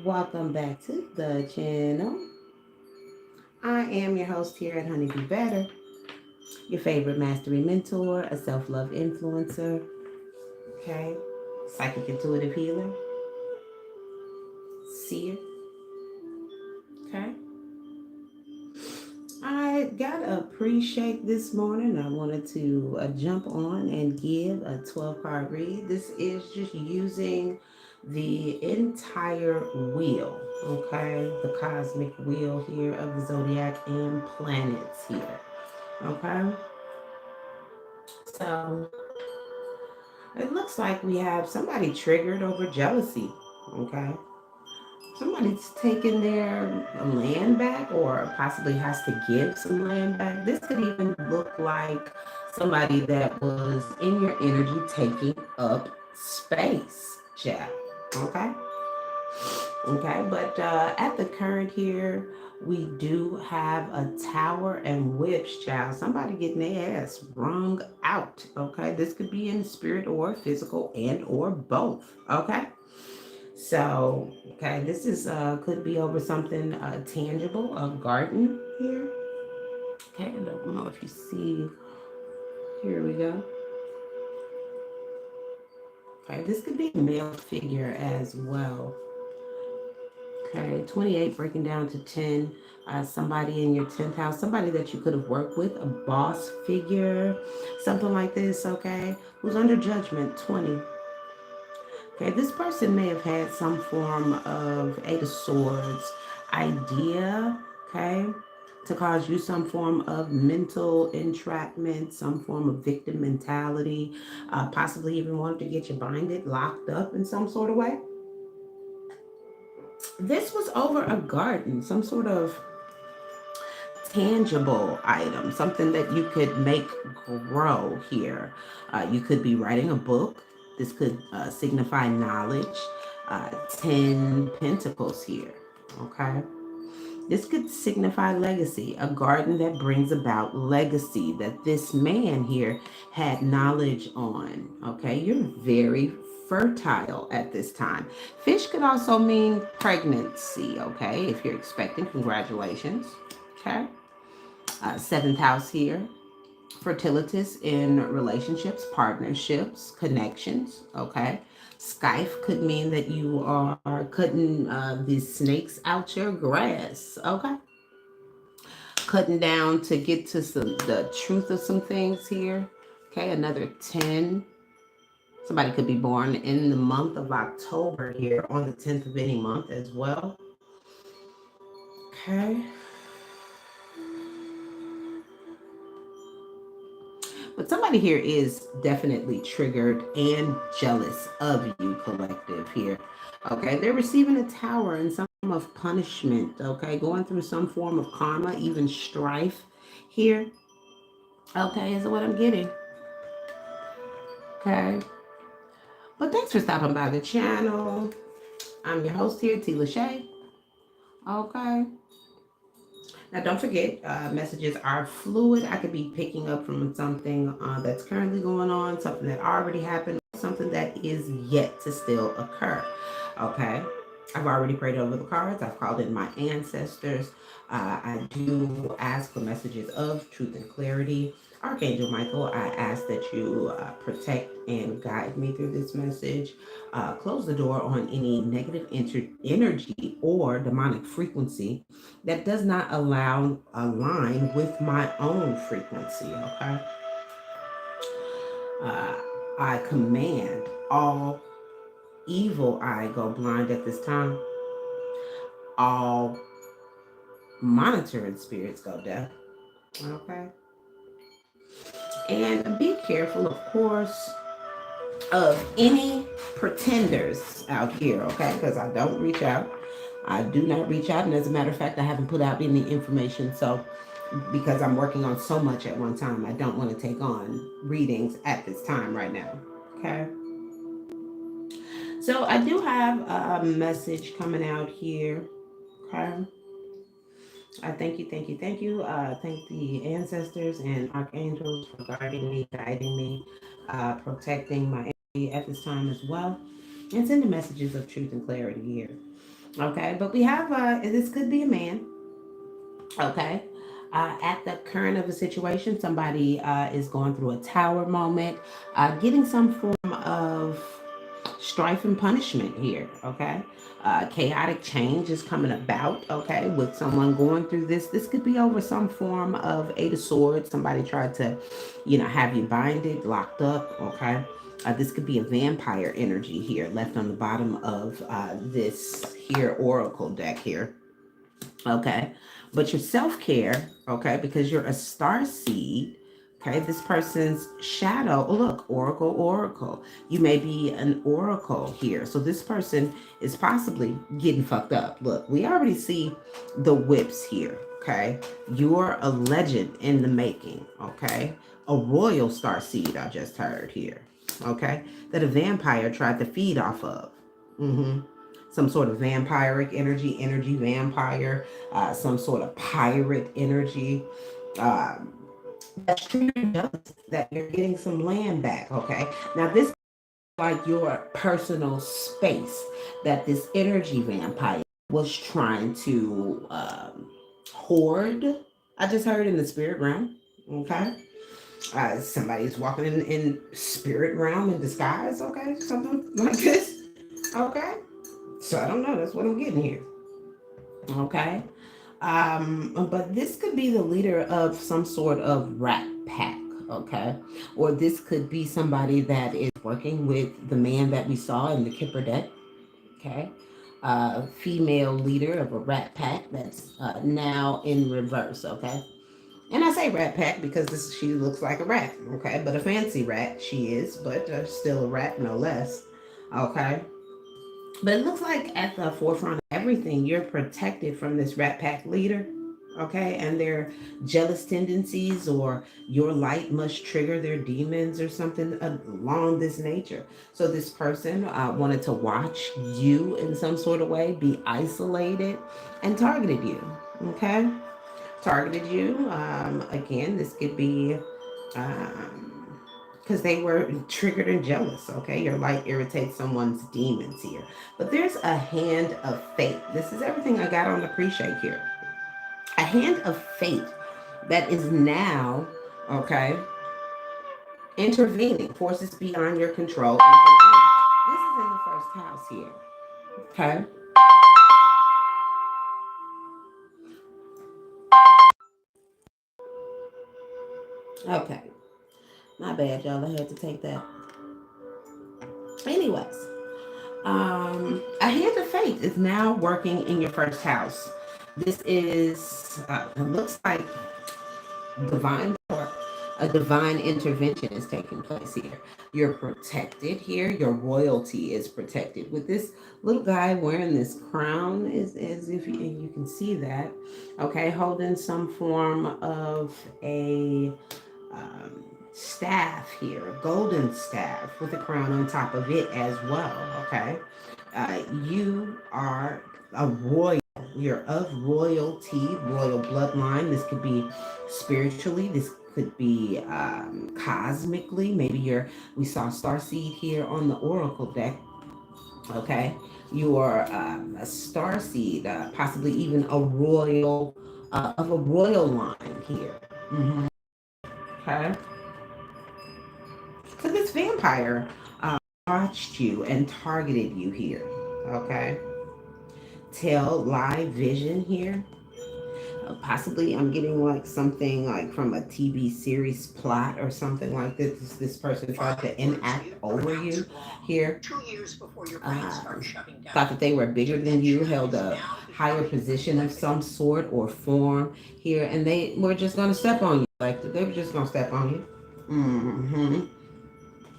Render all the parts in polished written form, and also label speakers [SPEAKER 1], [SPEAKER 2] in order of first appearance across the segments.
[SPEAKER 1] Welcome back to the channel. I am your host here at Honey Be Better, your favorite mastery mentor, a self love influencer, okay, psychic intuitive healer, seer, okay. I got a pre-shake this morning. I wanted to jump on and give a 12 card read. This is just using the entire wheel, okay? The cosmic wheel here of the zodiac and planets here, okay? So it looks like we have somebody triggered over jealousy, okay? Somebody's taken their land back or possibly has to give some land back. This could even look like somebody that was in your energy taking up space, chat. Okay? Okay, but at the current here, we do have a tower and whips, child. Somebody getting their ass wrung out. Okay, this could be in spirit or physical and or both. Okay. So, okay, this is could be over something tangible, a garden here. Okay, I don't know if you see. Here we go. Okay, this could be a male figure as well. Okay, 28 breaking down to 10. Somebody in your 10th house, somebody that you could have worked with, a boss figure, something like this, okay, who's under judgment, 20. Okay, this person may have had some form of Eight of Swords idea, okay, to cause you some form of mental entrapment, some form of victim mentality, possibly even wanted to get you binded, locked up in some sort of way. This was over a garden, some sort of tangible item, something that you could make grow here. You could be writing a book. This could signify knowledge. 10 pentacles here. Okay. This could signify legacy, a garden that brings about legacy that this man here had knowledge on. Okay. You're very fertile at this time. Fish could also mean pregnancy. Okay. If you're expecting, congratulations. Okay. Seventh house here. Fertilities in relationships, partnerships, connections. Okay. Scythe could mean that you are cutting these snakes out your grass. Okay. Cutting down to get to the truth of some things here. Okay. Another 10. Somebody could be born in the month of October here on the 10th of any month as well. Okay. But somebody here is definitely triggered and jealous of you, collective here. Okay, they're receiving a tower and some of punishment. Okay, going through some form of karma, even strife here. Okay, is what I'm getting. Okay, but thanks for stopping by the channel. I'm your host here, T. Lachey. Okay. Now, don't forget, messages are fluid. I could be picking up from something that's currently going on, something that already happened, something that is yet to still occur. Okay. I've already prayed over the cards. I've called in my ancestors. I do ask for messages of truth and clarity. Archangel Michael, I ask that you protect and guide me through this message. Close the door on any negative energy or demonic frequency that does not align with my own frequency. Okay. Uh, I command all evil eye go blind at this time. All monitoring spirits go deaf. Okay. And be careful, of course, of any pretenders out here, okay? Because I don't reach out. I do not reach out. And as a matter of fact, I haven't put out any information. So, because I'm working on so much at one time, I don't want to take on readings at this time right now, okay? So, I do have a message coming out here, okay? I thank you, thank you, thank you. Thank the ancestors and archangels for guarding me, guiding me, protecting my energy at this time as well, and sending messages of truth and clarity here. Okay, but we have this could be a man. Okay. At the current of a situation, somebody is going through a tower moment, getting some form of strife and punishment here. Okay. Chaotic change is coming about. Okay. With someone going through this, this could be over some form of Eight of Swords. Somebody tried to, have you binded, locked up. Okay. This could be a vampire energy here left on the bottom of this here oracle deck here. Okay. But your self care, okay, because you're a star seed, okay, this person's shadow, oh, look, oracle. You may be an oracle here. So this person is possibly getting fucked up. Look, we already see the whips here, okay? You're a legend in the making, okay? A royal star seed, I just heard here, okay? That a vampire tried to feed off of. Mm-hmm. Some sort of vampiric energy vampire, some sort of pirate energy. Um, that's true that you're getting some land back. Okay, now this is like your personal space that this energy vampire was trying to hoard. I just heard in the spirit realm. Okay, somebody's walking in spirit realm in disguise. Okay, something like this. Okay, so I don't know. That's what I'm getting here. Okay. But this could be the leader of some sort of rat pack, okay? Or this could be somebody that is working with the man that we saw in the Kipper deck, okay? Female leader of a rat pack that's now in reverse, okay? And I say rat pack because she looks like a rat, okay? But a fancy rat she is, but still a rat no less, okay? But it looks like at the forefront of everything, you're protected from this rat pack leader, okay? And their jealous tendencies, or your light must trigger their demons or something along this nature. So this person wanted to watch you in some sort of way, be isolated, and targeted you, okay? Targeted you. Again, this could be. Because they were triggered and jealous. Okay, your light irritates someone's demons here. But there's a hand of fate. This is everything I got on the pre-shake here. A hand of fate that is now, okay, intervening. Forces beyond your control. This is in the first house here. Okay. Okay. My bad, y'all. I had to take that. Anyways, a hand of fate is now working in your first house. This is, it looks like divine power. A divine intervention is taking place here. You're protected here. Your royalty is protected. With this little guy wearing this crown, is as if you can see that, okay, holding some form of a staff here, a golden staff with a crown on top of it as well, okay? You are a royal. You're of royalty, royal bloodline. This could be spiritually. This could be cosmically. Maybe we saw Starseed here on the Oracle deck. Okay. You are a Starseed, possibly even a royal, of a royal line here. Mm-hmm. Okay. So this vampire watched you and targeted you here. Okay. Tell live vision here. Possibly I'm getting like something like from a TV series plot or something like this. This person tried to enact over you here. Thought that they were bigger than you, held a higher position of some sort or form here, and they were just going to step on you. Like they were just going to step on you. Mm-hmm.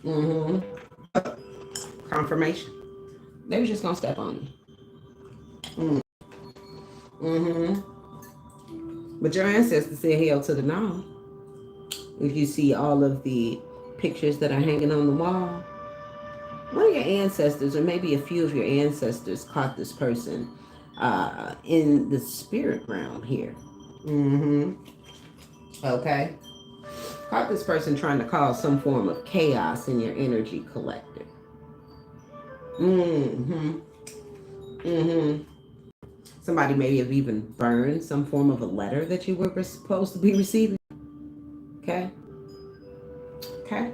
[SPEAKER 1] Mm-hmm. Confirmation. They were just going to step on you. Mm-hmm. But your ancestors said hell to the no. If you see all of the pictures that are hanging on the wall, one of your ancestors, or maybe a few of your ancestors, caught this person in the spirit realm here. Mm-hmm. Okay. Caught this person trying to cause some form of chaos in your energy collective. Mm-hmm. Mm-hmm. Somebody may have even burned some form of a letter that you were supposed to be receiving. Okay. Okay.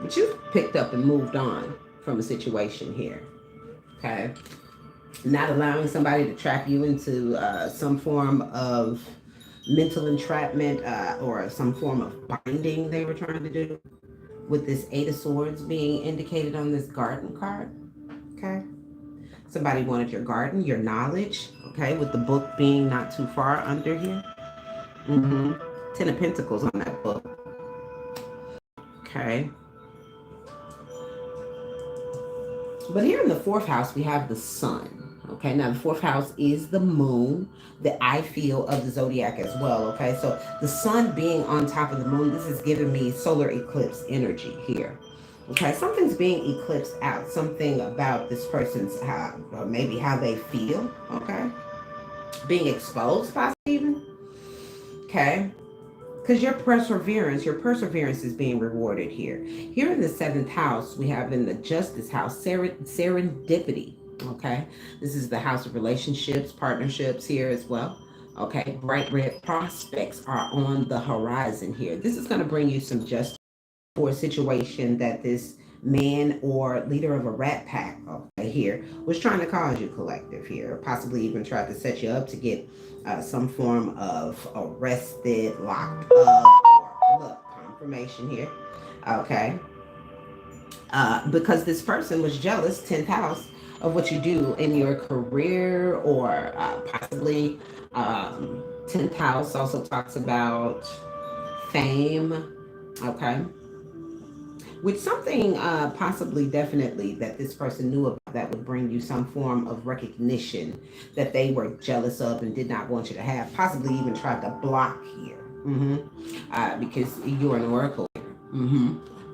[SPEAKER 1] But you picked up and moved on from a situation here. Okay. Not allowing somebody to trap you into some form of mental entrapment or some form of binding they were trying to do, with this Eight of Swords being indicated on this garden card. Okay. Somebody wanted your garden, your knowledge. Okay. With the book being not too far under here. Mm-hmm. Ten of Pentacles on that book. Okay. But here in the fourth house, we have the sun. Okay, now the fourth house is the moon, the eye field of the zodiac as well. Okay, so the sun being on top of the moon, this is giving me solar eclipse energy here. Okay, something's being eclipsed out. Something about this person's or maybe how they feel. Okay, being exposed, possibly even. Okay, because your perseverance is being rewarded here. Here in the seventh house, we have in the justice house, serendipity. Okay. This is the house of relationships, partnerships here as well. Okay. Bright red prospects are on the horizon here. This is going to bring you some justice for a situation that this man or leader of a rat pack, okay, here was trying to cause you, collective here, possibly even tried to set you up to get some form of arrested, locked up, or look, confirmation here. Okay. Because this person was jealous, 10th house, of what you do in your career, or possibly 10th house also talks about fame. Okay. With something possibly definitely that this person knew about that would bring you some form of recognition that they were jealous of and did not want you to have, possibly even tried to block here. Because you're an oracle.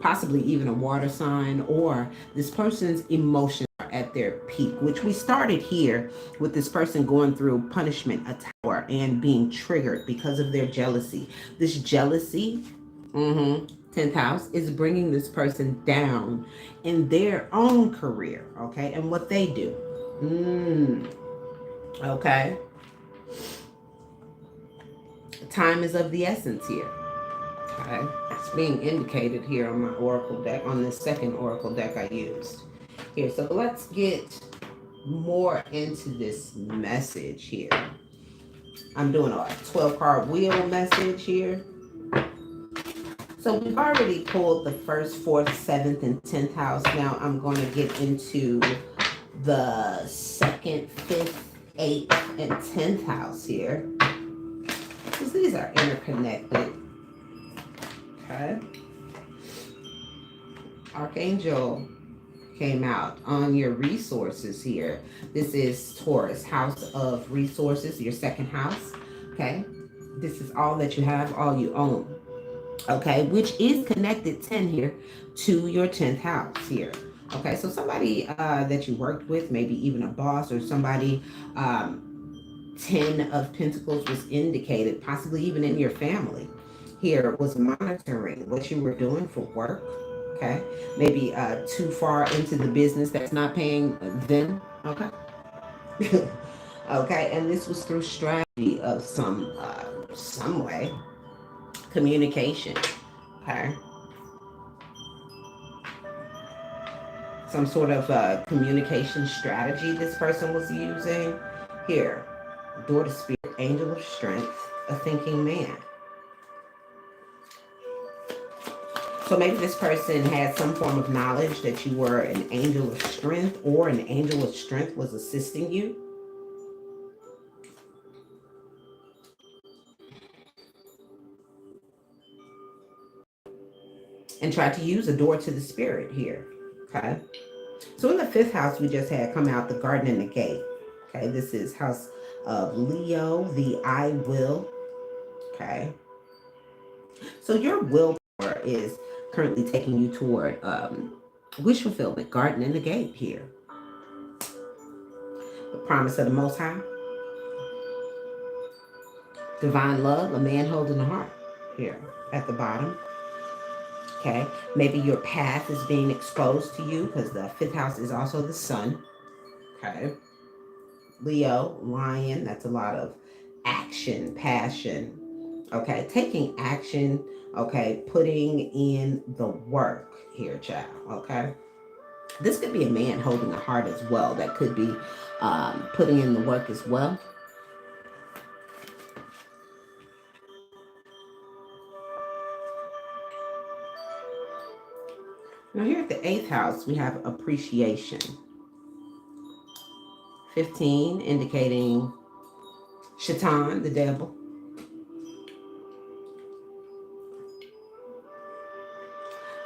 [SPEAKER 1] Possibly even a water sign, or this person's emotions are at their peak, which we started here with this person going through punishment, a tower, and being triggered because of their jealousy. This jealousy, 10th house, is bringing this person down in their own career, okay, and what they do. Okay. Time is of the essence here. Okay. It's being indicated here on my oracle deck, on this second oracle deck I used here. So let's get more into this message here. I'm doing a 12 card wheel message here. So we've already pulled the first, fourth, seventh, and 10th house. Now I'm going to get into the second, fifth, eighth, and 10th house here, because these are interconnected. Okay. Archangel came out on your resources here. This is Taurus, house of resources, your second house. Okay. This is all that you have, all you own. Okay. Which is connected 10 here to your 10th house here. Okay. So somebody that you worked with, maybe even a boss or somebody, 10 of Pentacles was indicated, possibly even in your family here, was monitoring what you were doing for work. Okay. Maybe too far into the business that's not paying them. Okay. Okay. And this was through strategy of some way. Communication. Okay. Some sort of communication strategy this person was using. Here. Door to Spirit, Angel of Strength, a thinking man. So maybe this person had some form of knowledge that you were an angel of strength, or an angel of strength was assisting you. And tried to use a door to the spirit here. Okay. So in the fifth house, we just had come out the garden and the gate. Okay. This is house of Leo, the I will. Okay. So your willpower is currently taking you toward wish fulfillment, garden and the gate here. The promise of the Most High. Divine love, a man holding a heart here at the bottom. Okay. Maybe your path is being exposed to you, because the fifth house is also the sun. Okay. Leo, lion, that's a lot of action, passion. Okay. Taking action. Okay. Putting in the work here, child. Okay. This could be a man holding a heart as well. That could be putting in the work as well. Now, here at the eighth house, we have appreciation. 15 indicating Shaitan, the devil.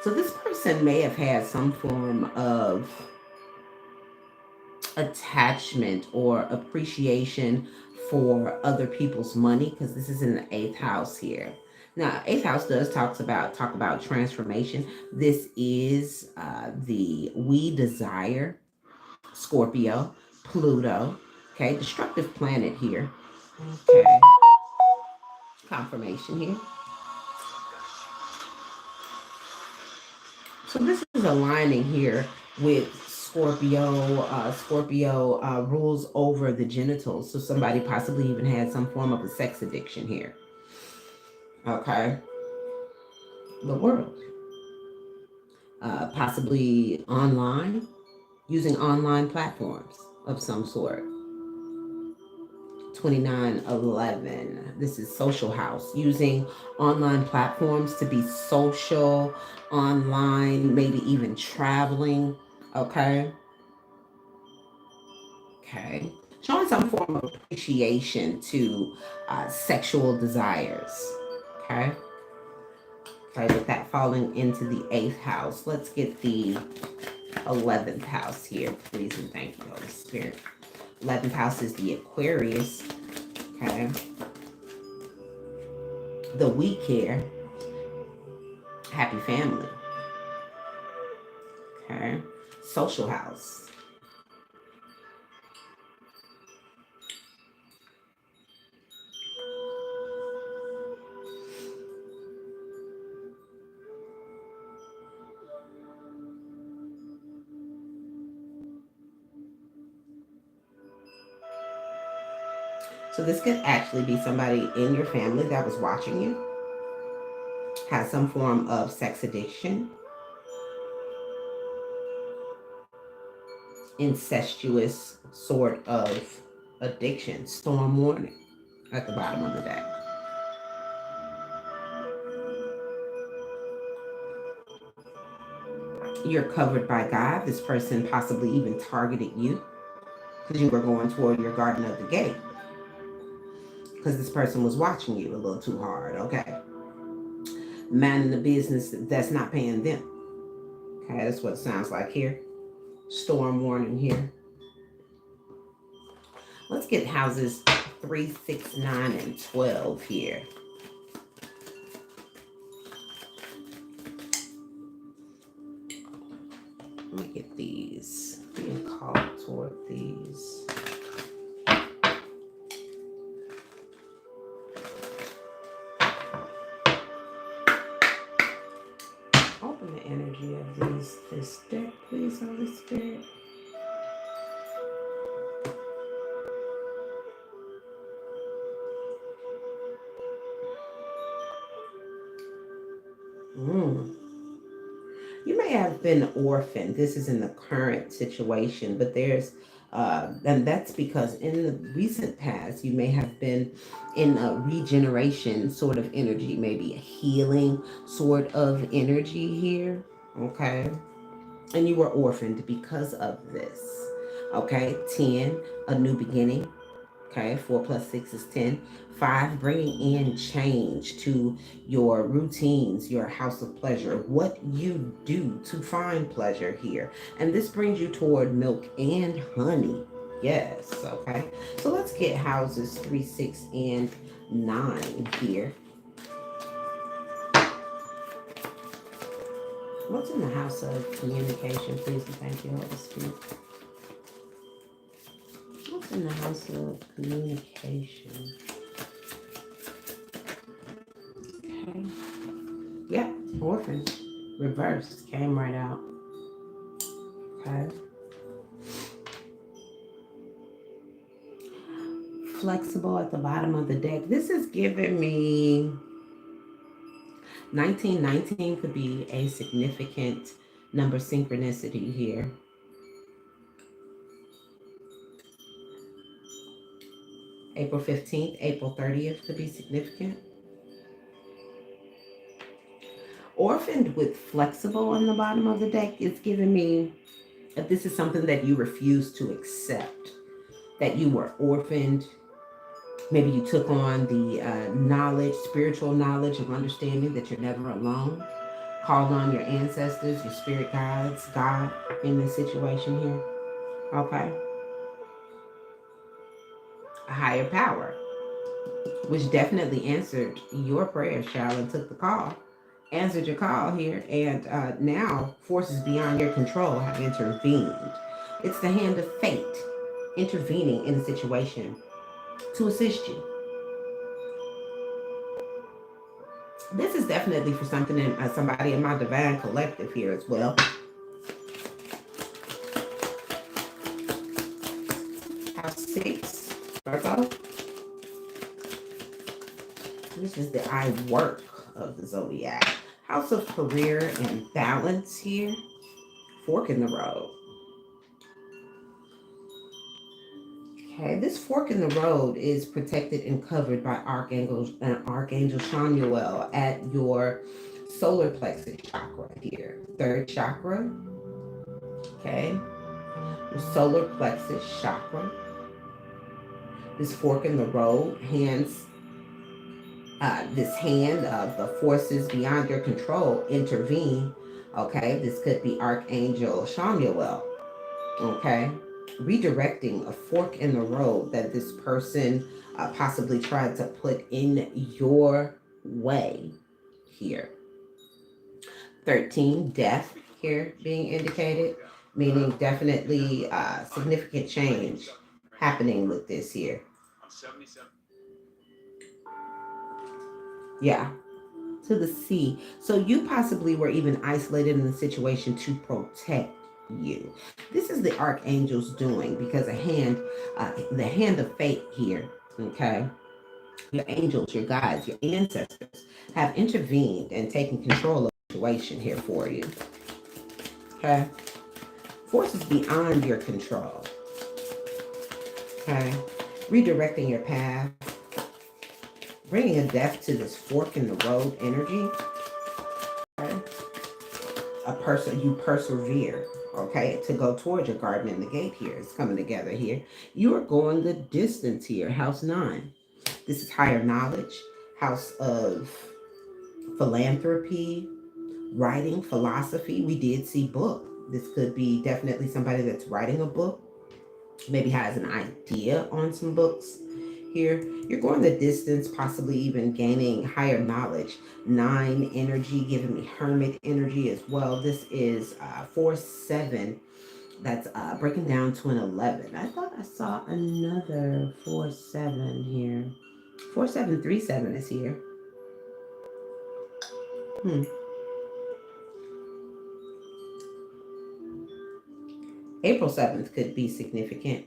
[SPEAKER 1] So this person may have had some form of attachment or appreciation for other people's money, because this is in the eighth house here. Now, eighth house does talk about transformation. This is the we desire Scorpio, Pluto. Okay, destructive planet here. Okay, confirmation here. So this is aligning here with Scorpio. Scorpio rules over the genitals. So somebody possibly even had some form of a sex addiction here. Okay. The world. Possibly online, using online platforms of some sort. 2911. This is social house, using online platforms to be social, online, maybe even traveling. Okay. Okay. Showing some form of appreciation to sexual desires. Okay. Okay, with that falling into the eighth house, let's get the 11th house here, please, and thank you, Holy Spirit. 11th house is the Aquarius. Okay. The we care. Happy family. Okay. Social house. So this could actually be somebody in your family that was watching you, has some form of sex addiction, incestuous sort of addiction. Storm warning at the bottom of the deck. You're covered by God. This person possibly even targeted you because you were going toward your Garden of the Gate, because this person was watching you a little too hard. Okay. Man in the business that's not paying them. Okay, that's what it sounds like here. Storm warning here. Let's get houses 3, 6, 9, and 12 here. Let me get these. Being called toward these. Open the energy of this deck, please, Holy Spirit. You may have been orphaned. This is in the current situation, but there's, and that's because in the recent past, you may have been in a regeneration sort of energy, maybe a healing sort of energy here. Okay. And you were orphaned because of this. Okay. 10, a new beginning. Okay, 4 plus 6 is 10. 5, bringing in change to your routines, your house of pleasure, what you do to find pleasure here. And this brings you toward milk and honey. Yes, okay. So let's get houses 3, 6, and 9 here. What's in the house of communication, please, and thank you, Holy Spirit. What's in the house of communication? Okay. Yep, orphan. Reversed. Came right out. Okay. flexible at the bottom of the deck. This is giving me 1919 could be a significant number synchronicity here. April 15th, April 30th could be significant. Orphaned with flexible on the bottom of the deck is giving me that this is something that you refuse to accept, that you were orphaned. Maybe you took on the knowledge, spiritual knowledge of understanding that you're never alone. Called on your ancestors, your spirit guides, God in this situation here. Okay. A higher power, which definitely answered your prayer, child, and took the call. Answered your call here, and now forces beyond your control have intervened. It's the hand of fate intervening in the situation to assist you. This is definitely for something in somebody in my divine collective here as well. House 6, Virgo. This is the I work of the zodiac. House of career and balance here. Fork in the road. Okay, this fork in the road is protected and covered by Archangel Chamuel at your solar plexus chakra here. Third chakra. Okay. Your solar plexus chakra. This fork in the road, this hand of the forces beyond your control intervene. Okay, this could be Archangel Chamuel. Okay, redirecting a fork in the road that this person possibly tried to put in your way here. 13, death here being indicated, meaning definitely significant change happening with this here. Yeah, to the sea. So you possibly were even isolated in the situation to protect you. This is the archangel's doing, because the hand of fate here, okay? Your angels, your guides, your ancestors have intervened and taken control of the situation here for you. Okay? Forces beyond your control. Okay? Redirecting your path. Bringing a death to this fork in the road energy. Okay? You persevere, okay, to go towards your garden and the gate here. It's coming together here. You are going the distance here. House 9. This is higher knowledge. House of philanthropy, writing, philosophy. We did see book. This could be definitely somebody that's writing a book. Maybe has an idea on some books. Here, you're going the distance, possibly even gaining higher knowledge. 9 energy, giving me hermit energy as well. This is 4-7. That's breaking down to an 11. I thought I saw another 4-7 here. 4737 is here. April 7th could be significant.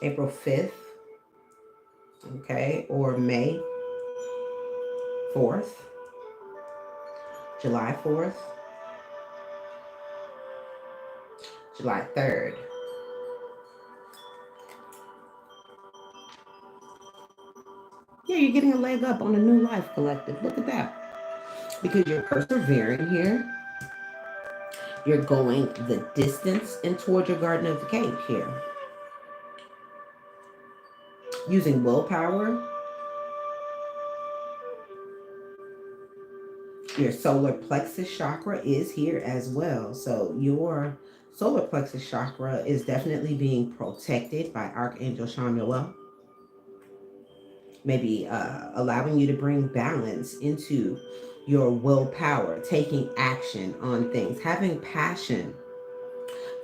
[SPEAKER 1] April 5th, okay, or May 4th, July 4th, July 3rd. Yeah, you're getting a leg up on a new life collective. Look at that. Because you're persevering here. You're going the distance and towards your garden of the gate here. Using willpower. Your solar plexus chakra is here as well. So your solar plexus chakra is definitely being protected by Archangel Chamuel. Maybe allowing you to bring balance into your willpower, taking action on things, having passion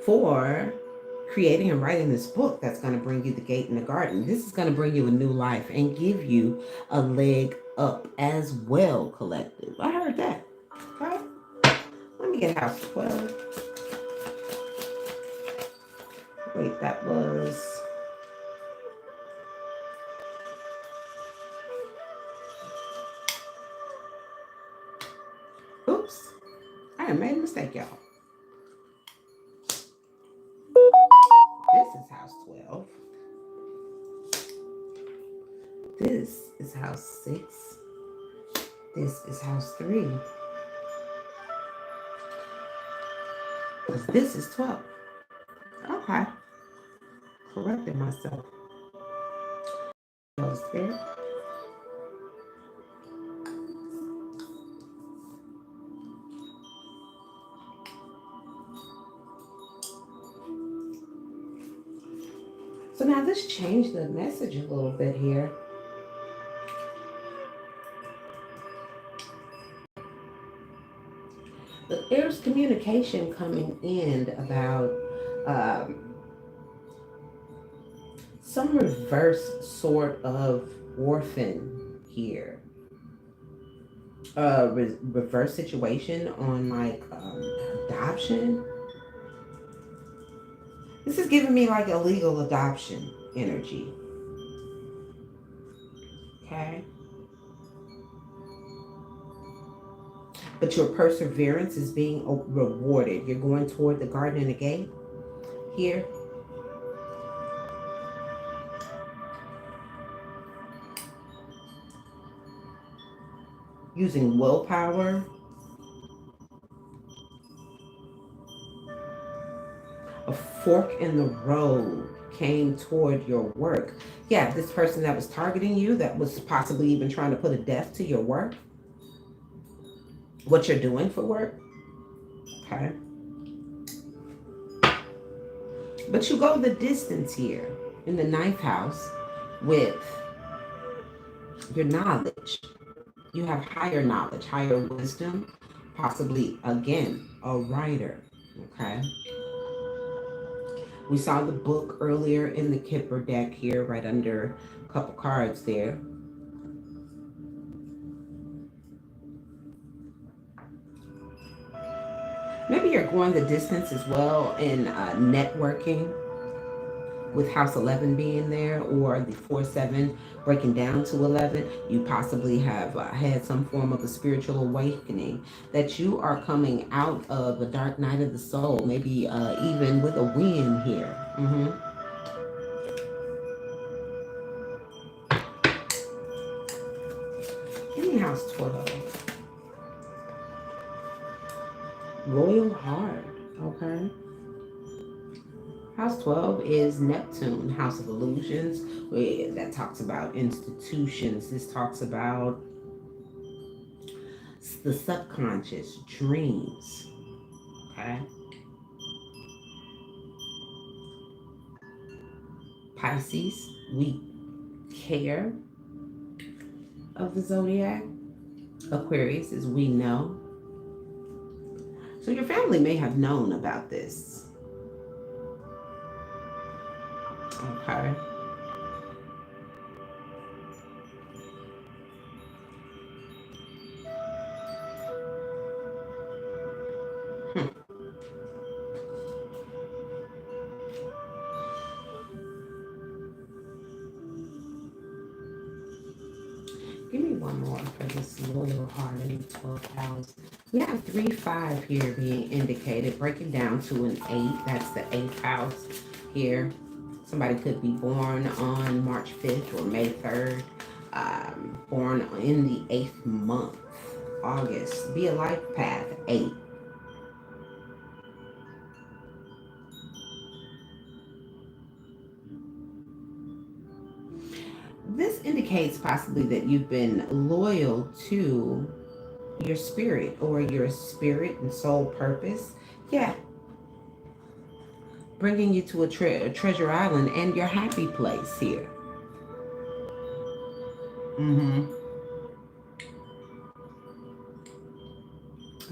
[SPEAKER 1] for creating and writing this book that's going to bring you the gate in the garden. This is going to bring you a new life and give you a leg up as well, collective. I heard that. Okay. Let me get house 12. Wait, that was... Oops. I made a mistake, y'all. This is house 12. This is house 6. This is house 3. Because this is 12. Okay. Corrected myself. That was there. So now let's change the message a little bit here. There's communication coming in about some reverse sort of orphan here. Reverse situation on like adoption. This is giving me like illegal adoption energy. Okay. But your perseverance is being rewarded. You're going toward the garden and the gate here. Using willpower. A fork in the road came toward your work. Yeah, this person that was targeting you, that was possibly even trying to put a death to your work, what you're doing for work. Okay. But you go the distance here in the 9th house with your knowledge. You have higher knowledge, higher wisdom, possibly, again, a writer. Okay. We saw the book earlier in the Kipper deck here, right under a couple cards there. Maybe you're going the distance as well in networking, with house 11 being there, or the 4-7 breaking down to 11. You possibly have had some form of a spiritual awakening, that you are coming out of the dark night of the soul, maybe even with a win here. Give me house 12. Royal heart. Okay. House 12 is Neptune, house of illusions. That talks about institutions. This talks about the subconscious, dreams. Okay. Pisces, we care of the zodiac. Aquarius is we know. So your family may have known about this. Okay. Give me one more for this loyal heart in the 12th house. We have 3-5 here being indicated, breaking down to an 8. That's the 8th house here. Somebody could be born on March 5th or May 3rd. Born in the 8th month, August. Be a life path, 8. This indicates possibly that you've been loyal to your spirit, or your spirit and soul purpose. Yeah. Bringing you to a treasure island and your happy place here.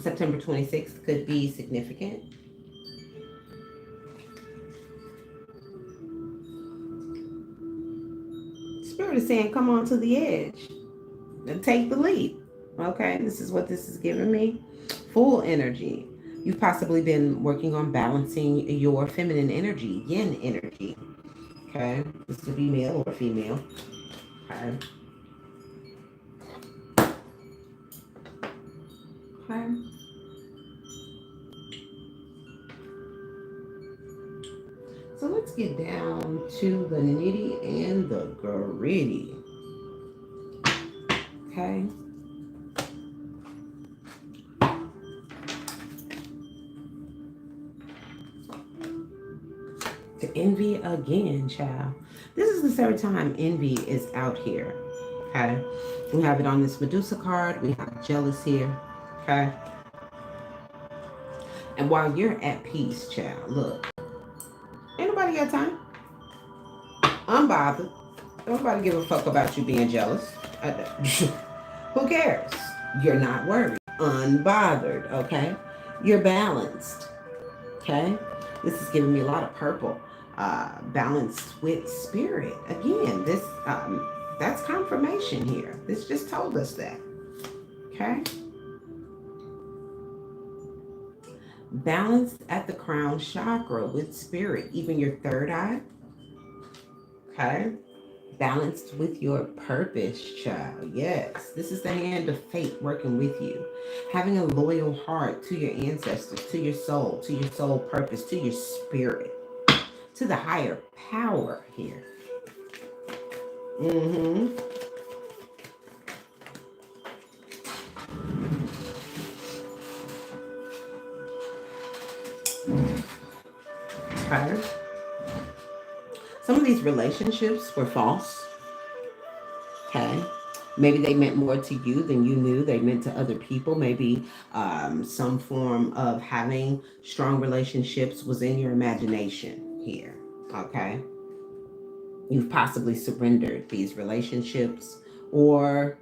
[SPEAKER 1] September 26th could be significant. Spirit is saying, come on to the edge and take the leap. Okay, this is what this is giving me. Full energy. You've possibly been working on balancing your feminine energy, yin energy. Okay, this could be male or female. Okay. Okay. So let's get down to the nitty and the gritty. Okay. To envy again, child. This is the third time envy is out here. Okay. We have it on this Medusa card. We have jealous here. Okay. And while you're at peace, child, look, ain't nobody got time. I'm bothered. Nobody give a fuck about you being jealous. Who cares? You're not worried. Unbothered, okay? You're balanced, okay? This is giving me a lot of purple. Balanced with spirit. Again, this that's confirmation here. This just told us that, okay? Balanced at the crown chakra with spirit, even your third eye, okay? Balanced with your purpose, child. Yes, this is the hand of fate working with you. Having a loyal heart to your ancestors, to your soul purpose, to your spirit, to the higher power here. Mm-hmm. Okay. Some of these relationships were false. Okay. Maybe they meant more to you than you knew they meant to other people. Maybe some form of having strong relationships was in your imagination here. Okay. You've possibly surrendered these relationships, or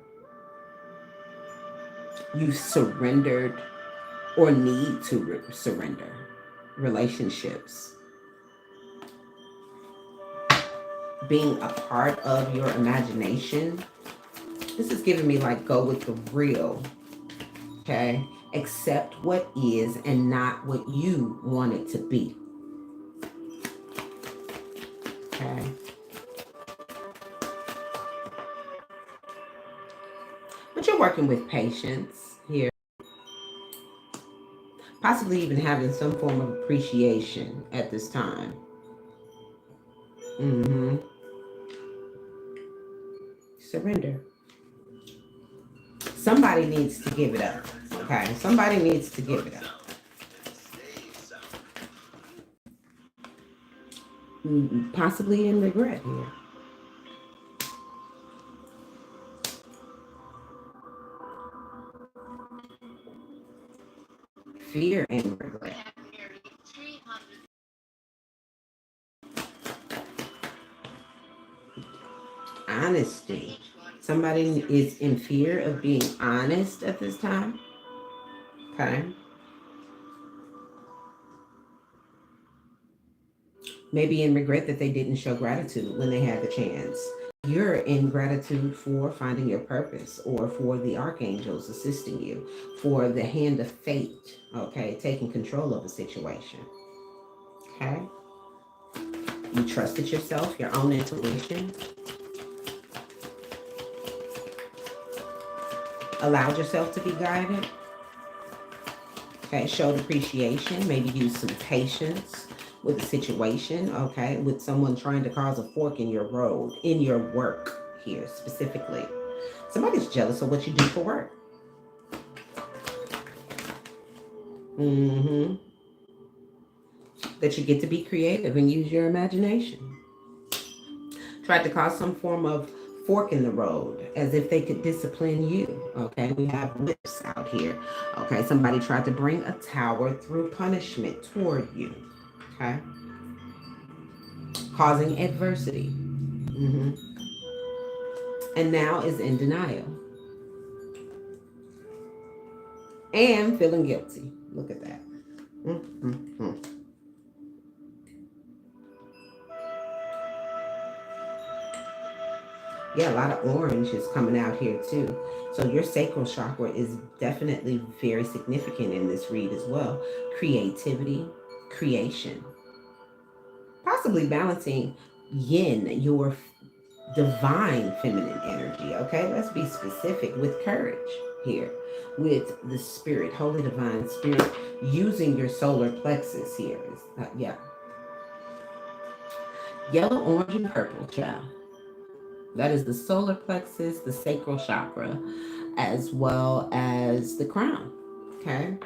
[SPEAKER 1] you've surrendered or need to surrender relationships. Being a part of your imagination. This is giving me like go with the real. Okay. Accept what is and not what you want it to be. Okay. But you're working with patience here. Possibly even having some form of appreciation at this time. Mm-hmm. Surrender. Somebody needs to give it up. Okay. Somebody needs to give it up. Possibly in regret here. Fear and regret. Honesty. Somebody is in fear of being honest at this time. Okay. Maybe in regret that they didn't show gratitude when they had the chance. You're in gratitude for finding your purpose, or for the archangels assisting you, for the hand of fate, okay, taking control of the situation. Okay. You trusted yourself, your own intuition. Allowed yourself to be guided. Okay, showed appreciation, maybe use some patience with a situation, okay, with someone trying to cause a fork in your road, in your work here specifically. Somebody's jealous of what you do for work. Mm-hmm. That you get to be creative and use your imagination. Tried to cause some form of fork in the road as if they could discipline you. Okay, we have whips out here. Okay, somebody tried to bring a tower through punishment toward you. Okay, causing adversity. Mm-hmm. And now is in denial and feeling guilty. Look at that. Mm-hmm. Yeah, a lot of orange is coming out here too. So your sacral chakra is definitely very significant in this read as well. Creativity, creation, possibly balancing yin, your divine feminine energy. Okay, let's be specific with courage here, with the spirit, holy divine spirit, using your solar plexus here. Yeah, yellow, orange, and purple, child. That is the solar plexus, the sacral chakra, as well as the crown. Okay.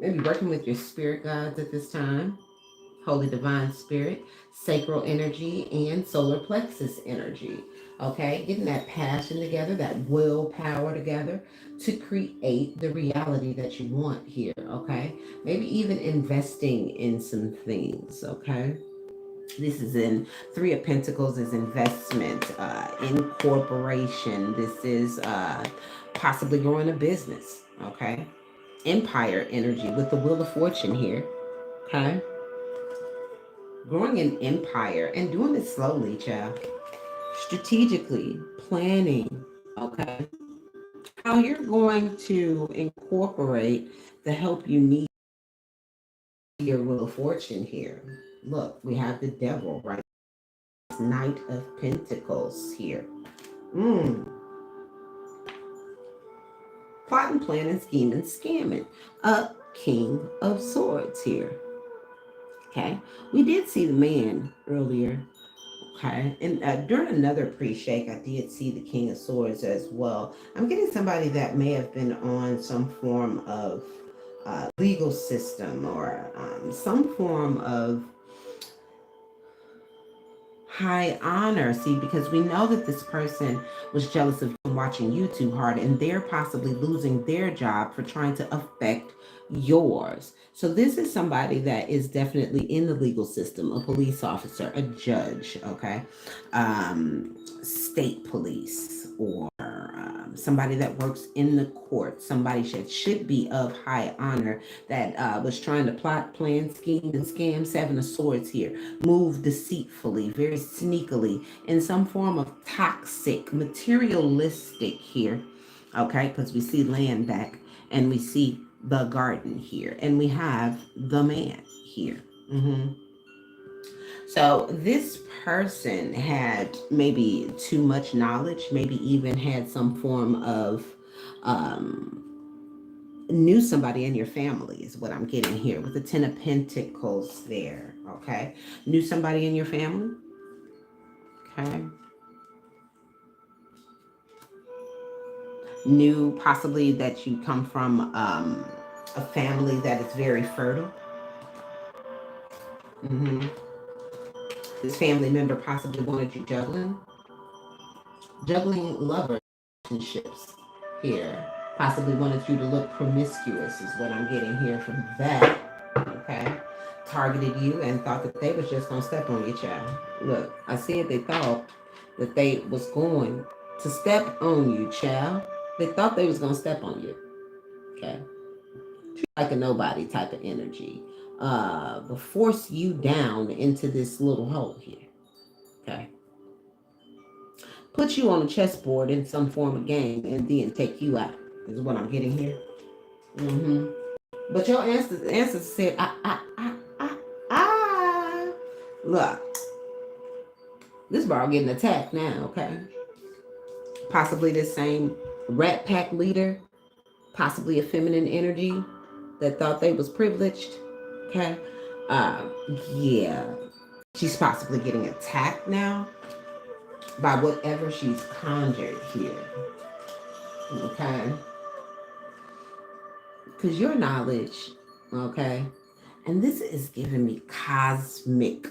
[SPEAKER 1] Maybe working with your spirit guides at this time, holy divine spirit, sacral energy, and solar plexus energy. Okay. Getting that passion together, that willpower together to create the reality that you want here. Okay. Maybe even investing in some things. Okay. This is in Three of Pentacles is investment, incorporation. This is possibly growing a business. Okay. Empire energy with the Wheel of Fortune here. Okay. Growing an empire and doing it slowly, child. Strategically planning. Okay. How you're going to incorporate the help you need your Wheel of Fortune here. Look, we have the devil, right? Knight of Pentacles here. Mm. Plotting, planning, scheming, scamming. A King of Swords here. Okay. We did see the man earlier. Okay. And during another pre-shake, I did see the King of Swords as well. I'm getting somebody that may have been on some form of legal system or some form of high honor. See, because we know that this person was jealous of you watching you too hard, and they're possibly losing their job for trying to affect yours. So this is somebody that is definitely in the legal system, a police officer, a judge, okay, state police, or somebody that works in the court, somebody that should be of high honor that was trying to plot, plan, scheme, and scam. Seven of Swords here. Move deceitfully, very sneakily, in some form of toxic, materialistic here. Okay, because we see land back and we see the garden here, and we have the man here. So this person had maybe too much knowledge, maybe even had some form of knew somebody in your family is what I'm getting here with the Ten of Pentacles there. Okay. Knew somebody in your family. Okay. Knew possibly that you come from a family that is very fertile. hmm This family member possibly wanted you juggling love relationships here. Possibly wanted you to look promiscuous is what I'm getting here from that. Okay. Targeted you and thought that they was just gonna step on your child. Look, I said they thought that they was going to step on you, child. They thought they was gonna step on you. Okay. Like a nobody type of energy. Force you down into this little hole here. Okay. Put you on a chessboard in some form of game and then take you out. Is what I'm getting here. But your answer said, Look, this bar getting attacked now, okay? Possibly this same rat pack leader, possibly a feminine energy that thought they was privileged, okay? Uh, yeah, she's possibly getting attacked now by whatever she's conjured here, okay? Because your knowledge, okay, and this is giving me cosmic,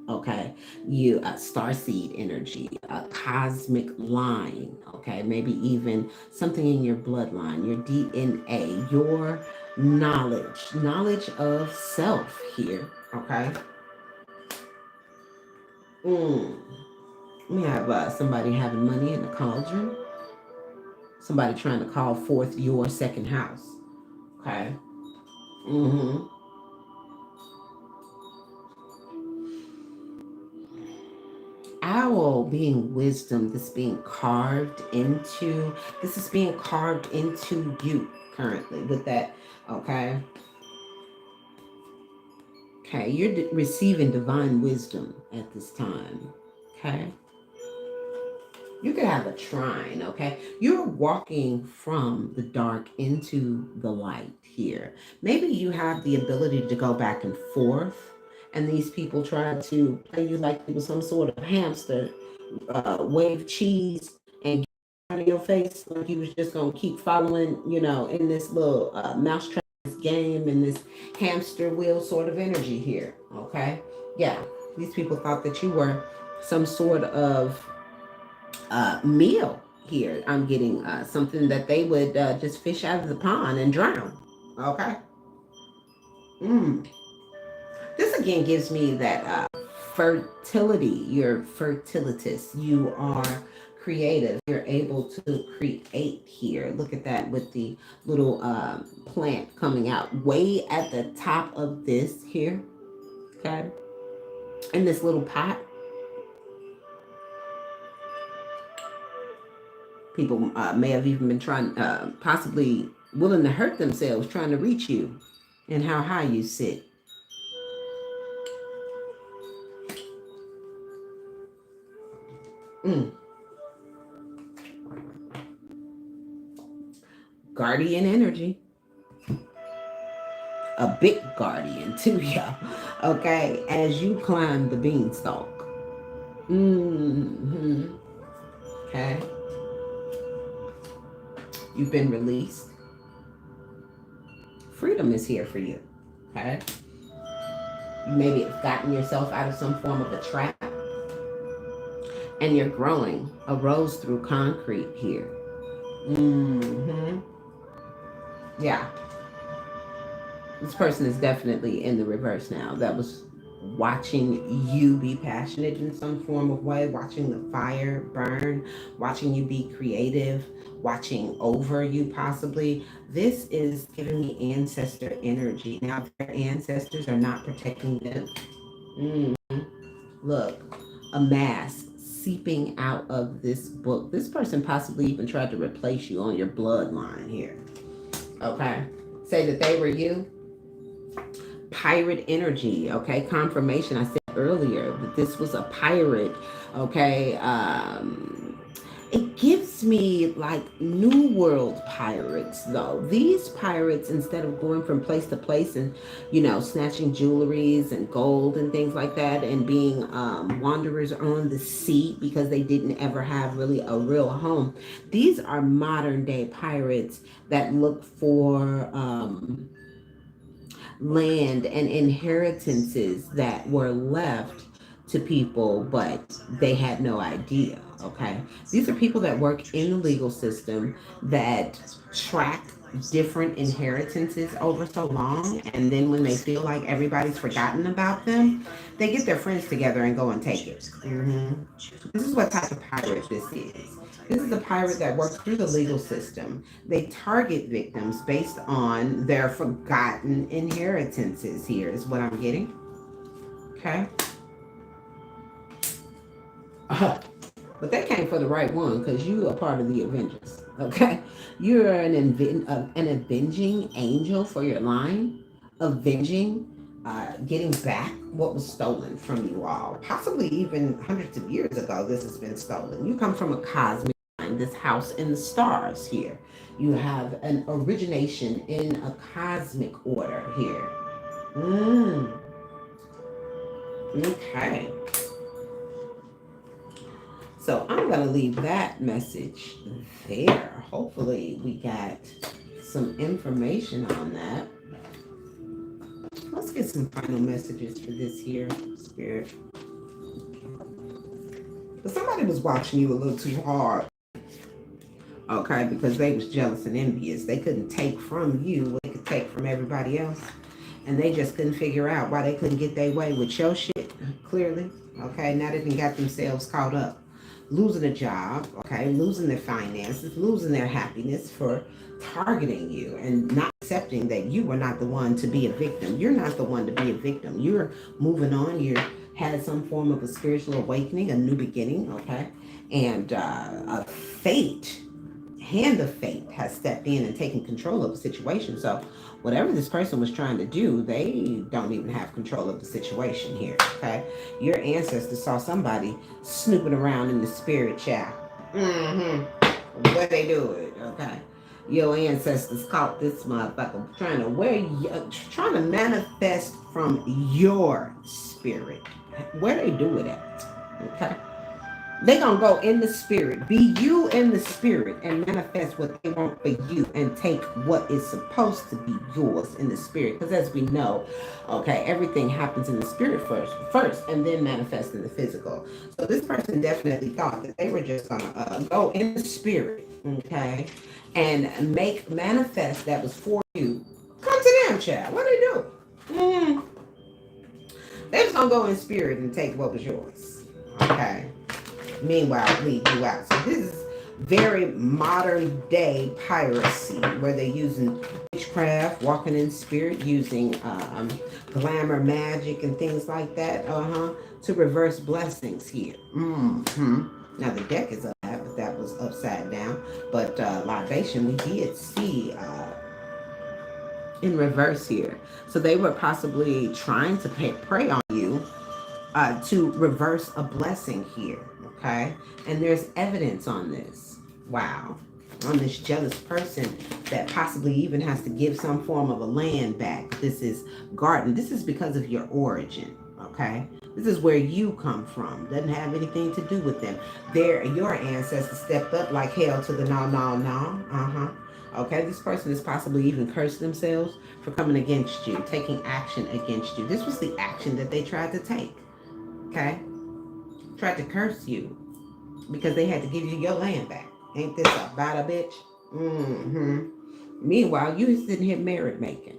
[SPEAKER 1] okay, you starseed energy, a cosmic line, okay, maybe even something in your bloodline, your DNA, your knowledge of self here, okay. We have somebody having money in the cauldron, somebody trying to call forth your second house, okay. mm-hmm owl being wisdom, this being carved into, this is being carved into you currently with that, okay? Okay, you're receiving divine wisdom at this time, okay? You could have a trine, okay? You're walking from the dark into the light here. Maybe you have the ability to go back and forth, and these people try to play you like you were some sort of hamster, wave cheese and get out of your face like you was just gonna keep following, in this little mousetrap game and this hamster wheel sort of energy here, okay? Yeah, these people thought that you were some sort of meal here. I'm getting something that they would just fish out of the pond and drown. Okay. Mm. This again gives me that fertility. You're fertilitous. You are creative. You're able to create here. Look at that with the little plant coming out way at the top of this here. Okay. In this little pot. People may have even been trying, possibly willing to hurt themselves trying to reach you and how high you sit. Mm. Guardian energy. A big guardian too, y'all. Okay, as you climb the beanstalk. Mm-hmm. Okay. You've been released. Freedom is here for you. Okay. You maybe have gotten yourself out of some form of a trap. And you're growing a rose through concrete here. Mm-hmm. Yeah. This person is definitely in the reverse now. That was watching you be passionate in some form of way, watching the fire burn, watching you be creative, watching over you possibly. This is giving me ancestor energy. Now, their ancestors are not protecting them. Mm-hmm. Look, a mask seeping out of this book. This person possibly even tried to replace you on your bloodline here. Okay. Say that they were you. Pirate energy, okay? Confirmation. I said earlier that this was a pirate, okay? It gives me like New World pirates, though. These pirates, instead of going from place to place and, snatching jewelries and gold and things like that and being wanderers on the sea because they didn't ever have really a real home, these are modern day pirates that look for land and inheritances that were left to people, but they had no idea. Okay. These are people that work in the legal system that track different inheritances over so long. And then when they feel like everybody's forgotten about them, they get their friends together and go and take it. Mm-hmm. This is what type of pirate this is. This is a pirate that works through the legal system. They target victims based on their forgotten inheritances here, is what I'm getting. Okay. But they came for the right one because you are part of the Avengers. Okay. You're an avenging angel for your line, avenging, getting back what was stolen from you all. Possibly even hundreds of years ago, this has been stolen. You come from a cosmic line, this house in the stars here. You have an origination in a cosmic order here. Okay. So I'm going to leave that message there. Hopefully we got some information on that. Let's get some final messages for this here, Spirit. But somebody was watching you a little too hard. Okay, because they was jealous and envious. They couldn't take from you what they could take from everybody else. And they just couldn't figure out why they couldn't get their way with your shit, clearly. Okay, now they done got themselves caught up. Losing a job, okay, losing their finances, losing their happiness for targeting you and not accepting that you were not the one to be a victim. You're not the one to be a victim. You're moving on. You're had some form of a spiritual awakening, a new beginning, okay? And a fate, hand of fate has stepped in and taken control of the situation. So whatever this person was trying to do, they don't even have control of the situation here, okay? Your ancestors saw somebody snooping around in the spirit, child. Mm-hmm. What they do it, okay? Your ancestors caught this motherfucker trying to trying to manifest from your spirit. Where they do it at, okay? They gonna go in the spirit, be you in the spirit, and manifest what they want for you, and take what is supposed to be yours in the spirit. Because as we know, okay, everything happens in the spirit first, and then manifest in the physical. So this person definitely thought that they were just gonna go in the spirit, okay, and make manifest that was for you. Come to them, child. What they do? Mm, they was gonna go in spirit and take what was yours, okay. Meanwhile, lead you out. So this is very modern day piracy where they're using witchcraft, walking in spirit, using glamour magic and things like that, to reverse blessings here. Now the deck is up, but that was upside down. But libation, we did see in reverse here. So they were possibly trying to prey on you to reverse a blessing here, okay? And there's evidence on this. Wow. On this jealous person that possibly even has to give some form of a land back. This is garden. This is because of your origin, okay? This is where you come from. Doesn't have anything to do with them. Your ancestors stepped up like hell to the no, no, no. Okay, this person is possibly even cursed themselves for coming against you, taking action against you. This was the action that they tried to take. Okay? Tried to curse you because they had to give you your land back. Ain't this about a bitch? Mm-hmm. Meanwhile, you sitting here merit making,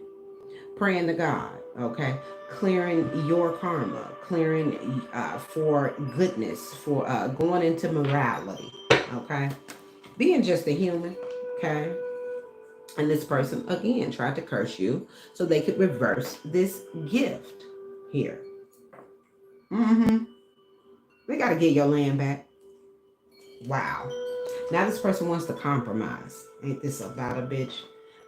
[SPEAKER 1] praying to God, okay? Clearing your karma, clearing for goodness, for going into morality, okay? Being just a human, okay? And this person, again, tried to curse you so they could reverse this gift here. Mm-hmm. They got to get your land back. Wow. Now this person wants to compromise. Ain't this about a bitch?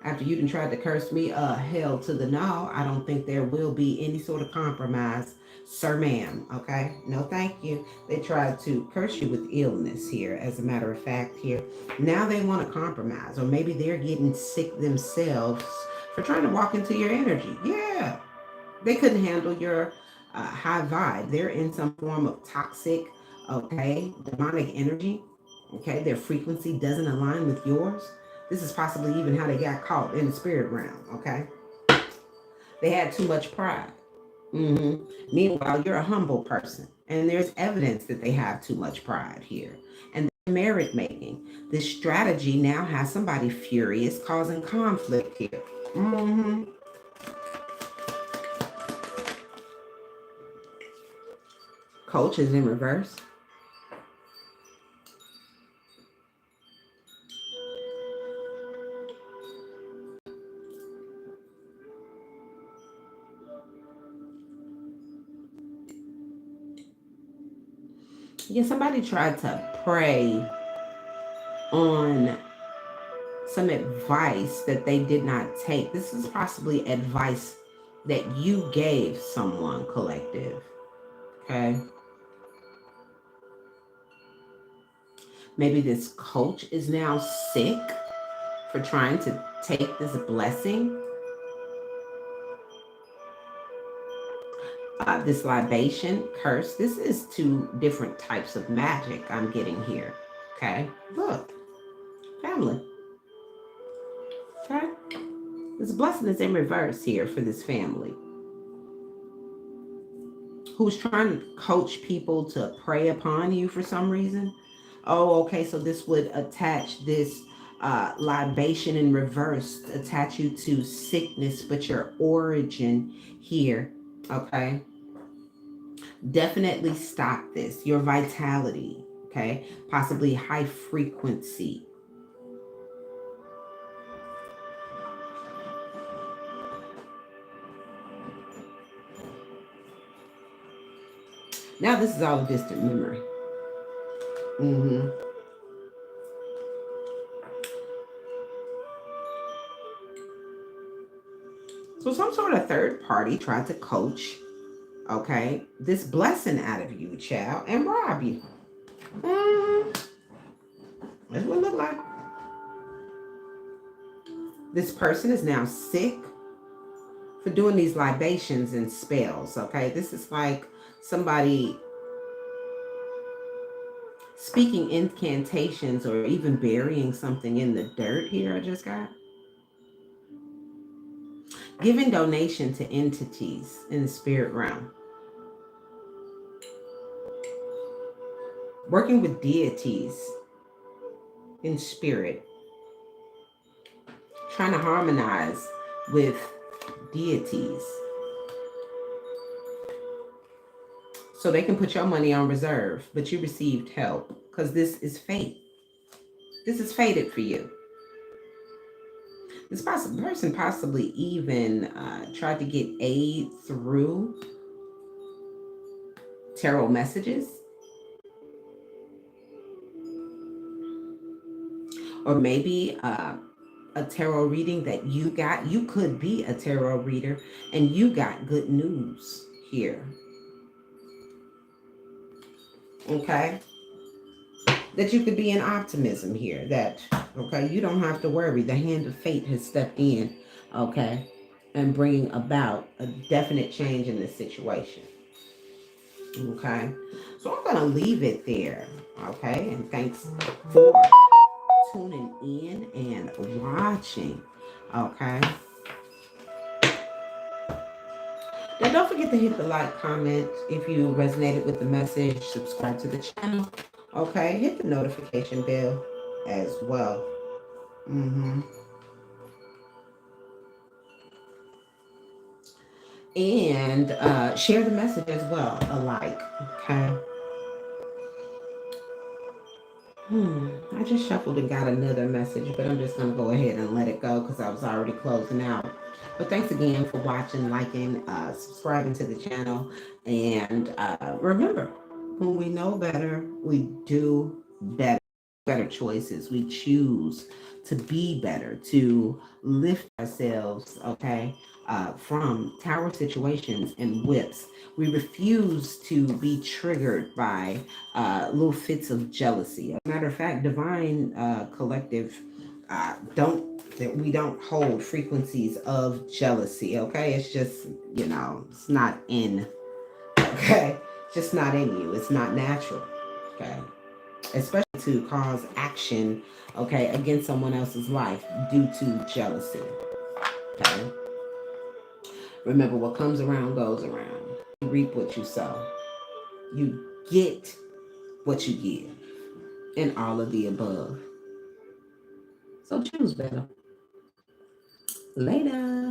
[SPEAKER 1] After you done tried to curse me, hell to the no, I don't think there will be any sort of compromise, sir, ma'am. Okay? No, thank you. They tried to curse you with illness here, as a matter of fact, here. Now they want to compromise, or maybe they're getting sick themselves for trying to walk into your energy. Yeah. They couldn't handle your high vibe. They're in some form of toxic, okay, demonic energy. Okay, their frequency doesn't align with yours. This is possibly even how they got caught in the spirit realm. Okay, they had too much pride. Meanwhile, you're a humble person, and there's evidence that they have too much pride here. And merit making. This strategy now has somebody furious, causing conflict here. Coach is in reverse. Yeah, somebody tried to prey on some advice that they did not take. This is possibly advice that you gave someone, collective. Okay. Maybe this coach is now sick for trying to take this blessing. This libation curse. This is two different types of magic I'm getting here. Okay. Look, family. Okay. This blessing is in reverse here for this family who's trying to coach people to prey upon you for some reason. Oh, okay. So this would attach this libation in reverse, attach you to sickness, but your origin here. Okay. Definitely stop this. Your vitality. Okay. Possibly high frequency. Now this is all a distant memory. Mm-hmm. So some sort of third party tried to coach, okay, this blessing out of you, child, and rob you. Mm-hmm. That's what it look like. This person is now sick for doing these libations and spells, okay? This is like somebody speaking incantations or even burying something in the dirt here, I just got. Giving donation to entities in the spirit realm. Working with deities in spirit. Trying to harmonize with deities so they can put your money on reserve, but you received help because this is fate. This is fated for you. This person possibly even tried to get aid through tarot messages, or maybe a tarot reading that you got. You could be a tarot reader and you got good news here. Okay? That you could be in optimism here. That, okay, you don't have to worry. The hand of fate has stepped in, okay, and bringing about a definite change in this situation. Okay? So I'm going to leave it there. Okay? And thanks for tuning in and watching. Okay? Now, don't forget to hit the like, comment if you resonated with the message, subscribe to the channel. Okay, hit the notification bell as well. And share the message as well, alike. Okay. I just shuffled and got another message, but I'm just going to go ahead and let it go because I was already closing out. But thanks again for watching, liking, subscribing to the channel. And remember, when we know better, we do better choices. We choose to be better, to lift ourselves, okay, from tower situations and whips. We refuse to be triggered by little fits of jealousy. As a matter of fact, divine collective we don't hold frequencies of jealousy. Okay, it's just, it's not in. Okay, it's just not in you. It's not natural. Okay, especially to cause action, okay, against someone else's life due to jealousy. Okay, remember, what comes around goes around. You reap what you sow. You get what you give, and all of the above. So choose better. Later.